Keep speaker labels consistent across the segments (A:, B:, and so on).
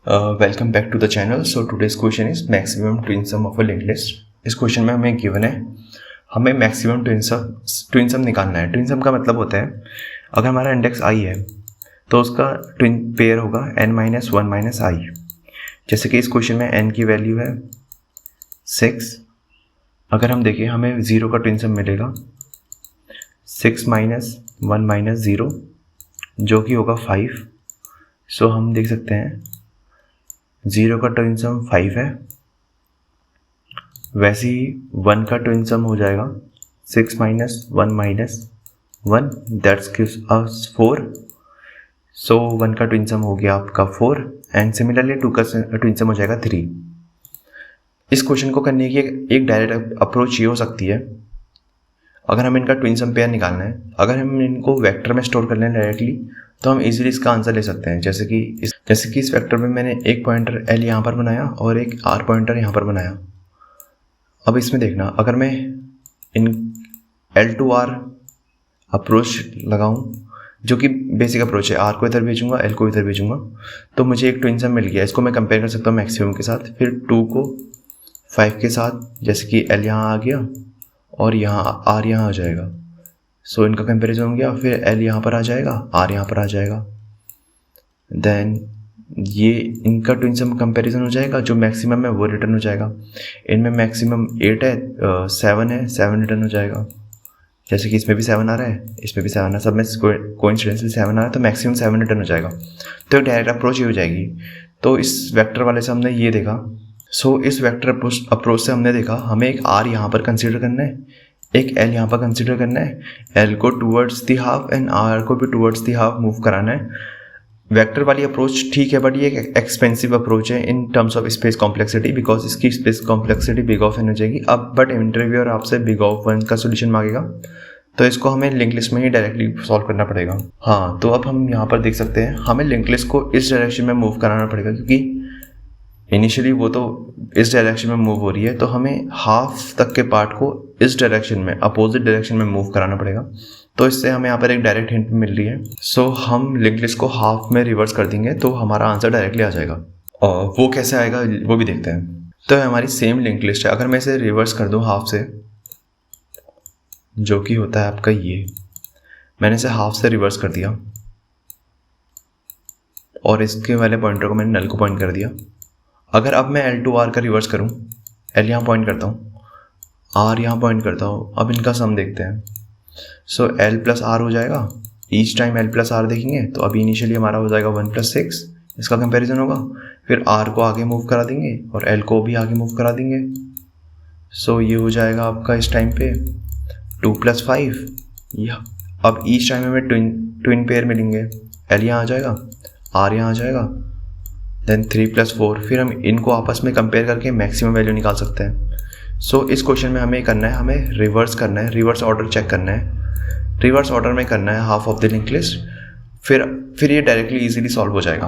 A: Welcome back to the channel. So today's question is maximum twin sum of a linked list. इस question में हमें given है हमें maximum twin सम निकालना है। ट्विन सम का मतलब होता है अगर हमारा इंडेक्स आई है तो उसका ट्विन पेयर होगा n माइनस वन माइनस आई। जैसे कि इस क्वेश्चन में n की वैल्यू है 6। अगर हम देखें हमें 0 का ट्विन सम मिलेगा 6 माइनस वन माइनस 0 जो कि होगा 5। सो हम देख सकते हैं 0 का ट्विन सम 5 है, वैसे ही 1 का ट्विन सम हो जाएगा 6 minus one that's gives us 4। सो 1 का ट्विन सम हो गया आपका 4 एंड सिमिलरली 2 का ट्विन सम हो जाएगा 3। इस क्वेश्चन को करने की एक डायरेक्ट अप्रोच ये हो सकती है, अगर हम इनका ट्विन सम पेयर निकालना है, अगर हम इनको वेक्टर में स्टोर कर लें डायरेक्टली तो हम इजीली इसका आंसर ले सकते हैं। जैसे कि इस वेक्टर में मैंने एक पॉइंटर L यहाँ पर बनाया और एक R पॉइंटर यहाँ पर बनाया। अब इसमें देखना, अगर मैं इन L टू R अप्रोच लगाऊं जो कि बेसिक अप्रोच है, R को इधर भेजूंगा L को इधर भेजूंगा, तो मुझे एक ट्विन सम मिल गया। इसको मैं कंपेयर कर सकता हूँ मैक्सिमम के साथ, फिर 2 को 5 के साथ, जैसे कि L यहाँ आ गया और यहाँ R यहाँ आ जाएगा। सो इनका कंपैरिजन हो गया, फिर L यहाँ पर आ जाएगा, R यहाँ पर आ जाएगा, देन ये इनका ट्विन सम कंपैरिजन हो जाएगा, जो मैक्सिमम है वो रिटर्न हो जाएगा। इनमें मैक्सिमम 8 है, 7 है, 7 रिटर्न हो जाएगा। जैसे कि इसमें भी 7 आ रहा है, इसमें भी 7 आ रहा है, सब में कोइंसिडेंटली 7 आ रहा है, तो मैक्सिमम 7 रिटर्न हो जाएगा। तो डायरेक्ट अप्रोच ये हो जाएगी। तो इस वेक्टर वाले से हमने ये देखा। सो इस वेक्टर अप्रोच से हमने देखा हमें एक R यहाँ पर कंसीडर करना है, एक L यहाँ पर कंसीडर करना है, L को towards the half and R को भी टूवर्ड्स दी हाफ मूव कराना है। वेक्टर वाली अप्रोच ठीक है, बट ये एक एक्सपेंसिव अप्रोच है in terms of space complexity, because इसकी space complexity big of N हो जाएगी। अब बट इंटरव्यूअर आपसे बिग ऑफ 1 का सोल्यूशन मांगेगा, तो इसको हमें लिंक लिस्ट में ही डायरेक्टली सॉल्व करना पड़ेगा। हाँ, तो अब हम यहाँ पर देख सकते हैं हमें लिंक लिस्ट को इस डायरेक्शन में मूव कराना पड़ेगा, क्योंकि इनिशियली वो तो इस डायरेक्शन में मूव हो रही है, तो हमें हाफ तक के पार्ट को इस डायरेक्शन में, अपोजिट डायरेक्शन में मूव कराना पड़ेगा। तो इससे हमें यहाँ पर एक डायरेक्ट हिंट मिल रही है। सो हम लिंक लिस्ट को हाफ में रिवर्स कर देंगे तो हमारा आंसर डायरेक्टली आ जाएगा। और वो कैसे आएगा वो भी देखते हैं। तो हमारी सेम लिंक लिस्ट है, अगर मैं इसे रिवर्स कर दूँ हाफ से, जो कि होता है आपका ये, मैंने इसे हाफ से रिवर्स कर दिया और इसके वाले पॉइंटर को मैंने नल को पॉइंट कर दिया। अगर अब मैं L टू R का रिवर्स करूं, L यहाँ पॉइंट करता हूँ, R यहाँ पॉइंट करता हूँ, अब इनका सम देखते हैं। सो L प्लस R हो जाएगा, each time L plus R देखेंगे तो अभी इनिशियली हमारा हो जाएगा 1 प्लस 6, इसका कंपैरिजन होगा, फिर R को आगे मूव करा देंगे और L को भी आगे मूव करा देंगे। सो ये हो जाएगा आपका इस टाइम पे 2 प्लस 5। अब ईच टाइम में ट्विन पेयर मिलेंगे, L यहाँ आ जाएगा, R यहाँ आ जाएगा, देन 3 प्लस 4। फिर हम इनको आपस में कंपेयर करके मैक्सिमम वैल्यू निकाल सकते हैं। सो इस क्वेश्चन में हमें करना है, हमें रिवर्स करना है, रिवर्स ऑर्डर चेक करना है, रिवर्स ऑर्डर में करना है half of the link list, फिर ये डायरेक्टली इजीली सॉल्व हो जाएगा।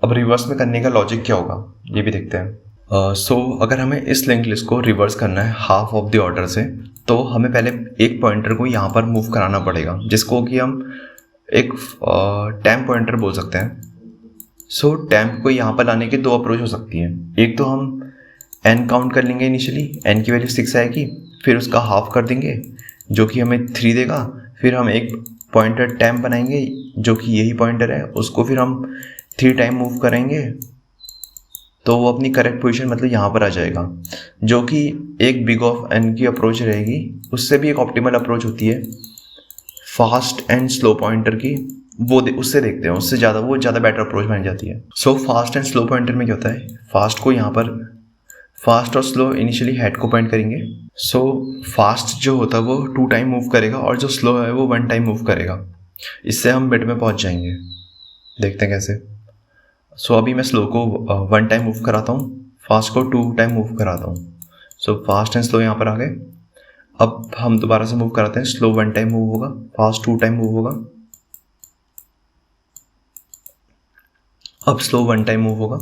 A: अब रिवर्स में करने का लॉजिक क्या होगा ये भी देखते हैं। सो अगर हमें इस लिंक लिस्ट को रिवर्स करना है हाफ ऑफ द ऑर्डर से, तो हमें पहले एक पॉइंटर को यहाँ पर मूव कराना पड़ेगा, जिसको कि हम एक टैम्प पॉइंटर बोल सकते हैं। सो टैम्प को यहाँ पर लाने की 2 अप्रोच हो सकती है। एक तो हम n काउंट कर लेंगे, इनिशियली n की वैल्यू 6 आएगी, फिर उसका हाफ कर देंगे जो कि हमें 3 देगा, फिर हम एक पॉइंटर टैम्प बनाएंगे जो कि यही पॉइंटर है, उसको फिर हम 3 टाइम मूव करेंगे तो वो अपनी करेक्ट पोजीशन मतलब यहाँ पर आ जाएगा, जो कि एक बिग ऑफ n की अप्रोच रहेगी। उससे भी एक ऑप्टिमल अप्रोच होती है फास्ट एंड स्लो पॉइंटर की, वो उससे देखते हैं, उससे ज़्यादा वो ज़्यादा बेटर अप्रोच बन जाती है। So fast and slow pointer में क्या होता है, फास्ट को यहाँ पर, फास्ट और स्लो इनिशियली हेड को पॉइंट करेंगे। सो फास्ट जो होता है वो 2 टाइम मूव करेगा और जो स्लो है वो 1 टाइम मूव करेगा। इससे हम मिड में पहुँच जाएंगे, देखते हैं कैसे। सो अभी मैं स्लो को 1 टाइम मूव कराता हूँ, फास्ट को 2 टाइम मूव कराता हूँ। सो फास्ट एंड स्लो यहाँ पर आ गए। अब हम दोबारा से मूव कराते हैं, स्लो 1 टाइम मूव होगा, फास्ट 2 टाइम मूव होगा, अब स्लो 1 टाइम मूव होगा,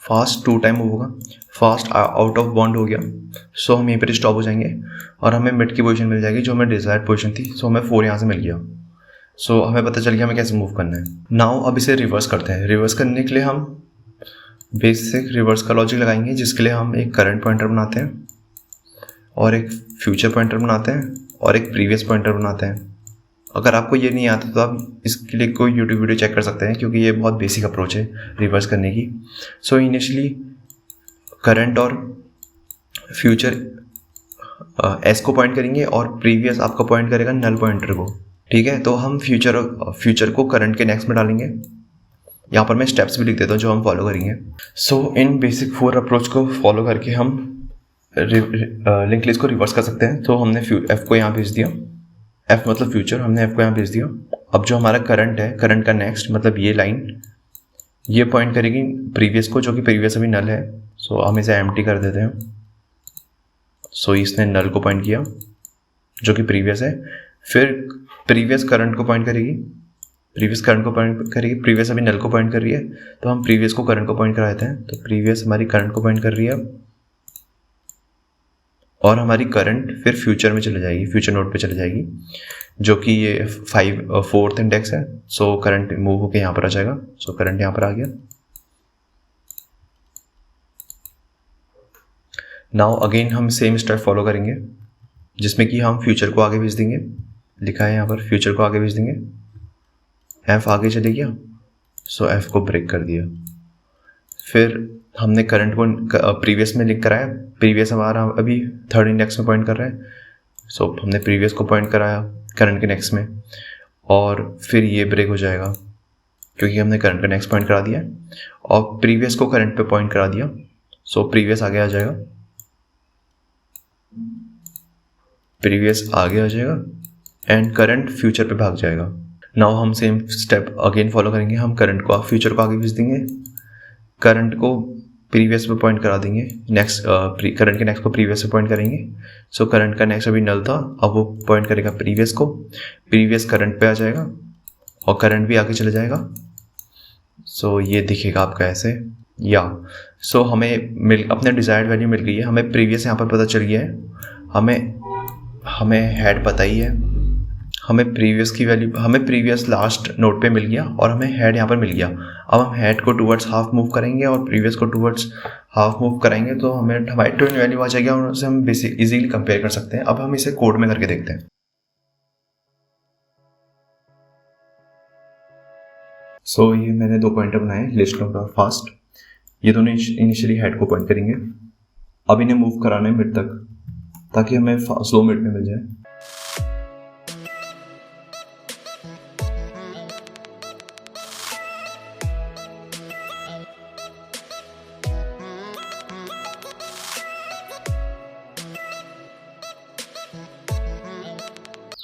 A: फास्ट 2 टाइम मूव होगा, फास्ट आउट ऑफ बाउंड हो गया। सो हम यहीं पर स्टॉप हो जाएंगे और हमें मिड की पोजीशन मिल जाएगी जो हमें डिजायर्ड पोजीशन थी। सो हमें 4 यहाँ से मिल गया। सो हमें पता चल गया हमें कैसे मूव करना है। नाउ अब इसे रिवर्स करते हैं। रिवर्स करने के लिए हम बेसिक रिवर्स का लॉजिक लगाएंगे, जिसके लिए हम एक करंट पॉइंटर बनाते हैं और एक फ्यूचर पॉइंटर बनाते हैं और एक प्रीवियस पॉइंटर बनाते हैं। अगर आपको ये नहीं आता तो आप इसके लिए कोई यूट्यूब वीडियो चेक कर सकते हैं, क्योंकि ये बहुत बेसिक अप्रोच है रिवर्स करने की। सो इनिशियली करंट और फ्यूचर एस को पॉइंट करेंगे और प्रीवियस आपका पॉइंट करेगा नल पॉइंटर को। ठीक है, तो हम फ्यूचर को करंट के नेक्स्ट में डालेंगे। यहाँ पर मैं स्टेप्स भी लिख देता हूँ जो हम फॉलो करेंगे। सो इन बेसिक 4 अप्रोच को फॉलो करके हम लिंक लिस्ट को रिवर्स कर सकते हैं। तो हमने एफ को यहाँ भेज दिया, एफ मतलब फ्यूचर, हमने एफ को यहाँ भेज दिया। अब जो हमारा करंट है, करंट का नेक्स्ट मतलब ये लाइन, ये पॉइंट करेगी प्रीवियस को, जो कि प्रीवियस अभी नल है। सो हम इसे एम्प्टी कर देते हैं। सो इसने नल को पॉइंट किया जो कि प्रीवियस है। फिर प्रीवियस करंट को पॉइंट करेगी, प्रीवियस करंट को पॉइंट करेगी, प्रीवियस अभी नल को पॉइंट कर रही है, तो हम प्रीवियस को करंट को पॉइंट करा देते हैं। तो प्रीवियस हमारी करंट को पॉइंट कर रही है और हमारी करंट फिर फ्यूचर में चले जाएगी, फ्यूचर नोड पे चले जाएगी, जो कि ये 4th इंडेक्स है। सो करंट मूव होकर यहाँ पर आ जाएगा। सो करंट यहाँ पर आ गया। नाउ अगेन हम सेम स्टेप फॉलो करेंगे, जिसमें कि हम फ्यूचर को आगे भेज देंगे। लिखा है यहाँ पर फ्यूचर को आगे भेज देंगे। एफ आगे चले गया, सो एफ को ब्रेक कर दिया। फिर हमने करंट को प्रीवियस में लिंक कराया, प्रीवियस हमारा अभी 3rd इंडेक्स में पॉइंट कर रहा है। सो हमने प्रीवियस को पॉइंट कराया करंट के नेक्स्ट में, और फिर ये ब्रेक हो जाएगा क्योंकि हमने करंट का नेक्स्ट पॉइंट करा दिया है, और प्रीवियस को करंट पे पॉइंट करा दिया। सो प्रीवियस आगे आ जाएगा, प्रीवियस आगे आ जाएगा एंड करंट फ्यूचर पे भाग जाएगा। नाउ हम सेम स्टेप अगेन फॉलो करेंगे। हम करंट को फ्यूचर को आगे भेज देंगे, करंट को प्रीवियस पे पॉइंट करा देंगे, नेक्स्ट करंट के नेक्स्ट को प्रीवियस पे पॉइंट करेंगे। सो करंट का नेक्स्ट अभी नल था, अब वो पॉइंट करेगा प्रीवियस को, प्रीवियस करंट पे आ जाएगा और करंट भी आगे चले जाएगा। सो ये दिखेगा आपका ऐसे या। सो हमें अपने डिज़ायर्ड वैल्यू मिल गई है। हमें प्रीवियस यहाँ पर पता चल गया है, हमें हेड पता ही है, हमें प्रीवियस की वैल्यू, हमें प्रीवियस लास्ट नोड पे मिल गया और हमें हेड यहाँ पर मिल गया। अब हम हेड को टूवर्ड्स हाफ मूव करेंगे और प्रीवियस को टूवर्ड्स हाफ मूव करेंगे, तो हमें हमारी ट्विन वैल्यू आ जाएगी और उसे हम बेसिक इजीली कंपेयर कर सकते हैं। अब हम इसे कोड में करके देखते हैं। सो ये मैंने 2 पॉइंटर बनाए, लिस्ट नोड और फास्ट। ये दोनों इनिशियली हेड को पॉइंट करेंगे। अब इन्हें मूव कराना है मिड तक, ताकि हमें स्लो मिड में मिल जाए।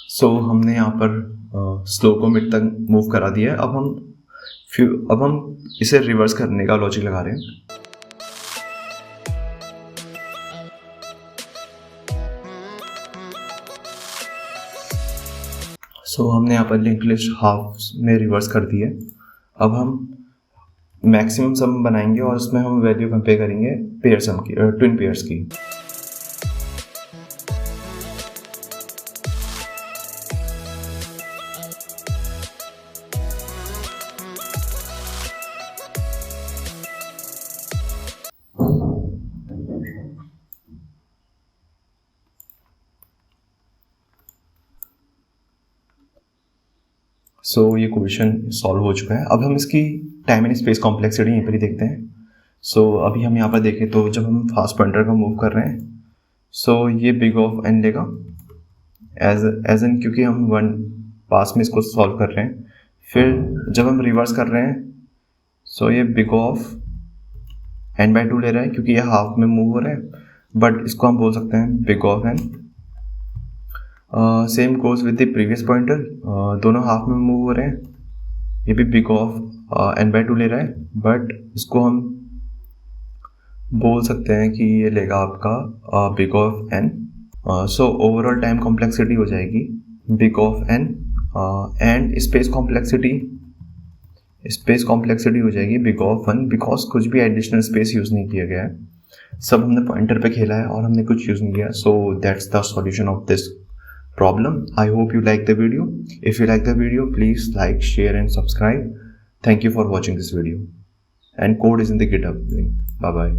A: सो हमने यहाँ पर स्लो को मिड तक मूव करा दिया है। अब हम इसे रिवर्स करने का लॉजिक लगा रहे हैं। सो हमने यहाँ पर लिंक लिस्ट हाफ में रिवर्स कर दी है। अब हम मैक्सिमम सम बनाएंगे और उसमें हम वैल्यू कंपेयर करेंगे पेयर सम की, ट्विन पेयर्स की। सो ये क्वेश्चन सॉल्व हो चुका है। अब हम इसकी टाइम एंड स्पेस कॉम्प्लेक्सिटी यहीं पर ही देखते हैं। सो अभी हम यहाँ पर देखें तो जब हम फास्ट पॉइंटर का मूव कर रहे हैं, सो ये बिग ऑफ एन लेगा एज एन, क्योंकि हम 1 पास में इसको सॉल्व कर रहे हैं। फिर जब हम रिवर्स कर रहे हैं, सो ये बिग ऑफ n/2 ले रहा है, क्योंकि ये हाफ में मूव हो रहा है, बट इसको हम बोल सकते हैं big of n। Same goes with the previous pointer, दोनों हाफ में मूव हो रहे हैं, ये भी बिग ऑफ n/2 ले रहा है, बट इसको हम बोल सकते हैं कि ये लेगा आपका big of n। So overall time complexity हो जाएगी big of n and space complexity हो जाएगी बिग ऑफ 1, बिकॉज कुछ भी एडिशनल स्पेस यूज़ नहीं किया गया है, सब हमने पॉइंटर पे खेला है और हमने कुछ यूज़ नहीं किया। So that's the solution of this problem. I hope you like the video. If you like the video, please like, share and subscribe. Thank you for watching this video. and code is in the GitHub link. Bye bye.